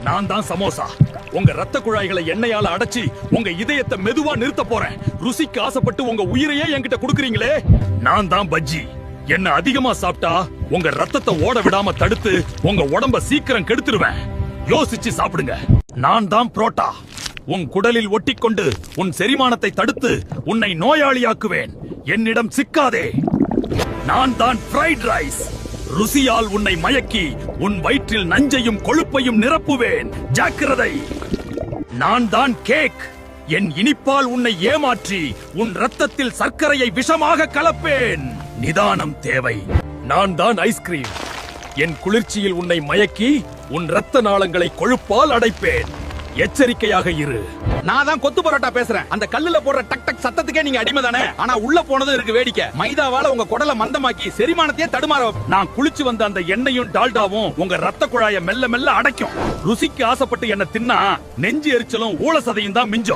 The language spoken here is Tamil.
நான் தான் சமோசா. உங்க ரத்த குழாய்களை எண்ணெயால அடைச்சி உங்க இதயத்தை மெதுவா நிறுத்த போறேன். ருசிக்கு ஆசைப்பட்டு உங்க உயிரையே என்கிட்ட குடுக்குறீங்களே. நான் தான் பஜ்ஜி. என்ன அதிகமா சாப்பிட்டா உங்க ரத்தத்தை ஓட விடாம தடுத்து உங்க உடம்ப சீக்கிரம் கெடுத்துருவேன். யோசிச்சு சாப்பிடுங்க. நான் தான் புரோட்டா. உன் குடலில் ஒட்டிக்கொண்டு உன் செரிமானத்தை தடுத்து உன்னை நோயாளியாக்குவேன். என்னிடம் சிக்காதே. நான் தான் ஃப்ரைட் ரைஸ். ருசியால் உன்னை மயக்கி உன் வயிற்றில் நஞ்சையும் கொழுப்பையும் நிரப்புவேன். ஜாக்கிரதை. நான் தான் கேக். என் இனிப்பால் உன்னை ஏமாற்றி உன் ரத்தத்தில் சர்க்கரையை விஷமாக கலப்பேன். நிதானம் தேவை. நான் தான் ஐஸ்கிரீம். என் குளிர்ச்சியில் உன்னை மயக்கி உன் ரத்த நாளங்களை கொழுப்பால் அடைப்பேன். எச்சரிக்கையாக இரு. நான் தான் கொத்து பரோட்டா பேசுறேன். அந்த கல்லுல போடுற டக் டக் சத்தத்துக்கே நீங்க அடிமை தானே. ஆனா உள்ள போனதும் இருக்கு வேடிக்கை. மைதாவால உங்க குடலை மந்தமாக்கி செரிமானத்தையே தடுமாற. நான் குளிச்சு வந்த அந்த எண்ணெயும் டால்டாவும் உங்க ரத்த குழாயை மெல்ல மெல்ல அடைக்கும். ருசிக்கு ஆசைப்பட்டு என்ன தின்னா நெஞ்சு எரிச்சலும் ஊழ சதையும் தான் மிஞ்சும்.